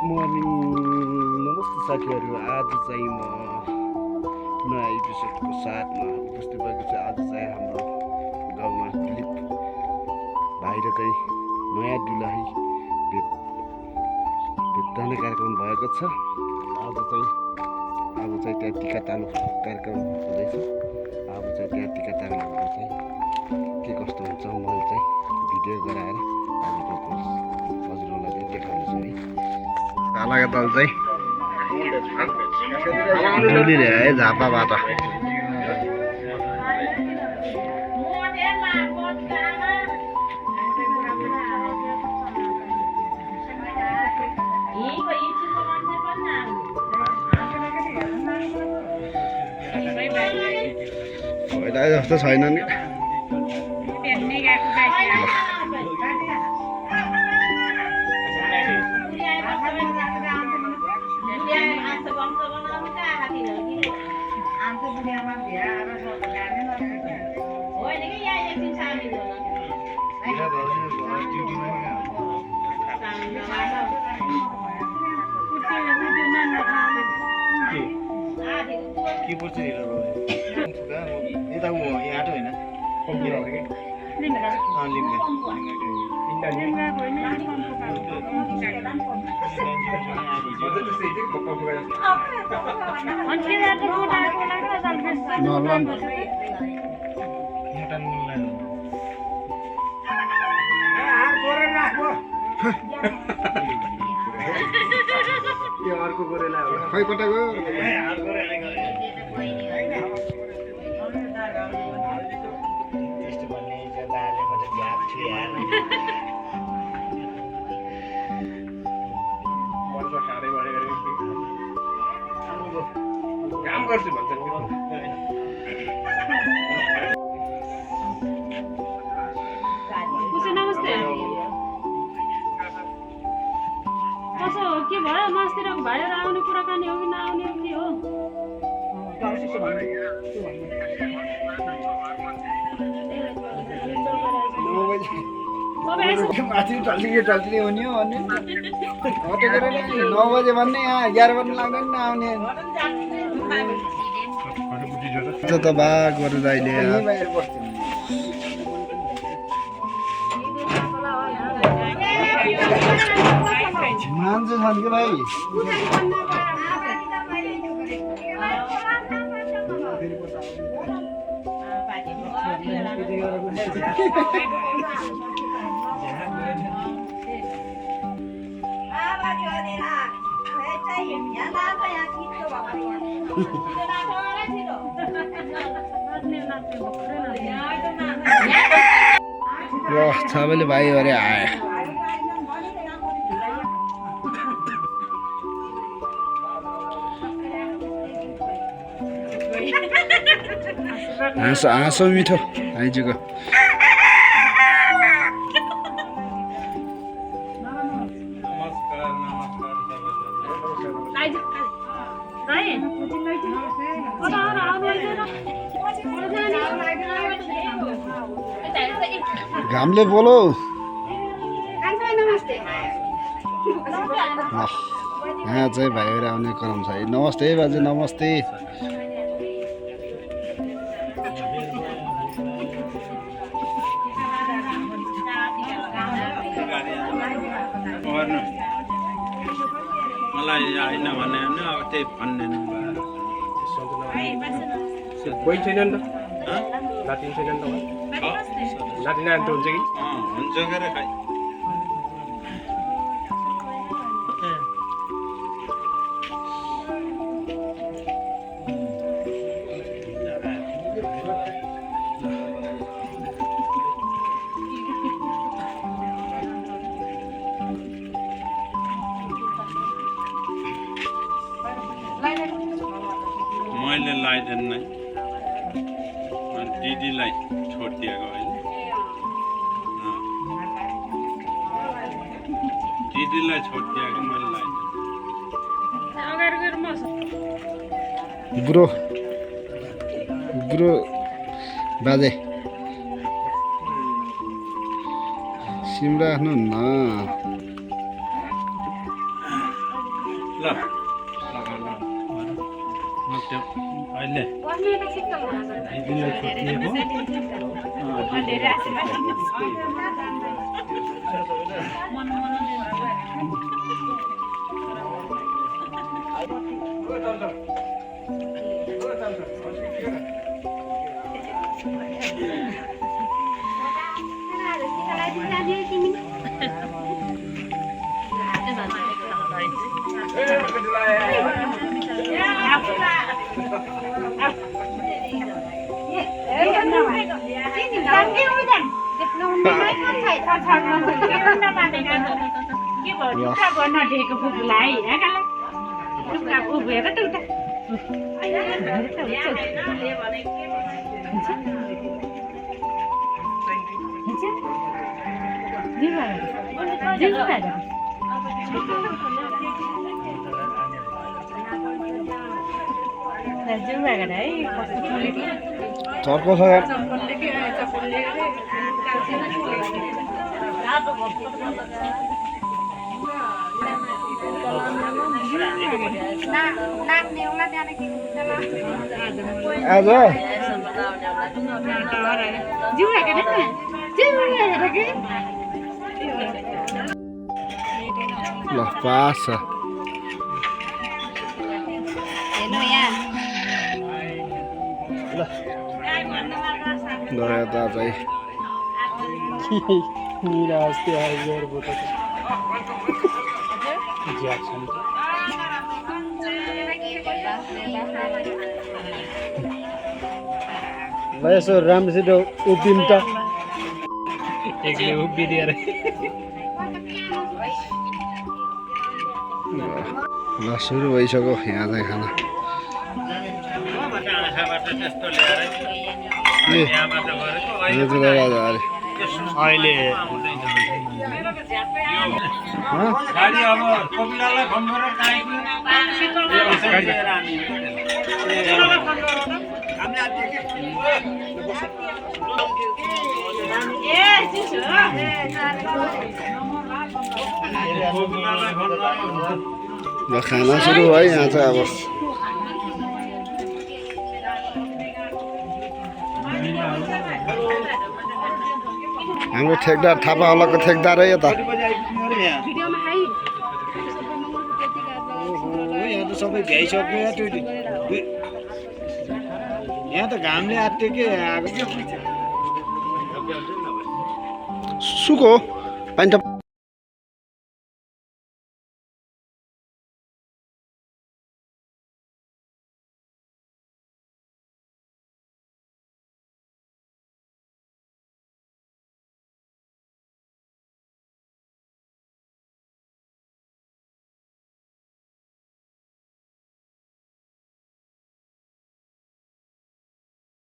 Morning नमस्ते साथीहरू। आज चाहिँ म नयाँ एपिसोडको साथमा उपस्थित भएको छ। आज चाहिँ हाम्रो गाउँमा दिलीप भाइ र चाहिँ नयाँ दुलाही भेट्टाउने कार्यक्रम भएको छ। आज चाहिँ त्यहाँ टिका तालु कार्यक्रम हुँदैछ। अब चाहिँ त्यहाँ टिका तालुको चाहिँ के कस्तो हुन्छ मैले चाहिँ भिडियो गराएर हजुरहरूलाई चाहिँ देखाउनेछु है। कालाको तल चाहिँ डुलिरहे है झापाबाट। जस्तो छैन नि। अर्को गोरेला खै कता गयो? काम गर्छु भन्छ नमस्ते। कसो हो के भयो? मासतिरको भाइहरू आउने कुराकानी हो कि नआउने हो के हो? माथि टल्टिने हुने हो भन्ने 9 बजे भन्ने, यहाँ 11 बज्नु लाग्दैन नि आउने। त बाघ गरेर अहिले मान्छे छन् कि भाइ? सबैले भाइ अरे आए। हाँसो मिठो आइजुको। घामले बोलो। यहाँ चाहिँ भाइहरू आउने क्रम छ है। नमस्ते बाजे, नमस्ते। मलाई होइन भने अब त्यही भन्ने कोही छैन नि त, नातिन छैन नि त, नाति नानी त हुन्छ कि हुन्छ के रे खै। मैले लगाइदिएन नै, दिदीलाई छोडिदिएको होइन। दिदीलाई छोडिदिएको मैले लगाइदिएन। ब्रो बाजे सिम राख्नु न। ल अहिले बस्ने त सिक्छ होला दिदीलाई छोडिएको धेरै आशीर्वाद चर्को छ यार आज ल पास छ दया दाजै मेरा हस्ते आइजर बोतल ज्याक्सन ल यसो राम्रोसित उभिम त एकले उभिदिएर ल सुरु भइसक्यो यहाँ चाहिँ खाना अहिले गाडी अब कोपिलालाई खम्नु र काहीँको लिएर हामी ल खाना सुरु भयो यहाँ चाहिँ अब हाम्रो ठेकदार थापावालाको ठेकदार है यता यहाँ त सबै भ्याइसक्यो यहाँ त घामले आत्यो के सुको पानी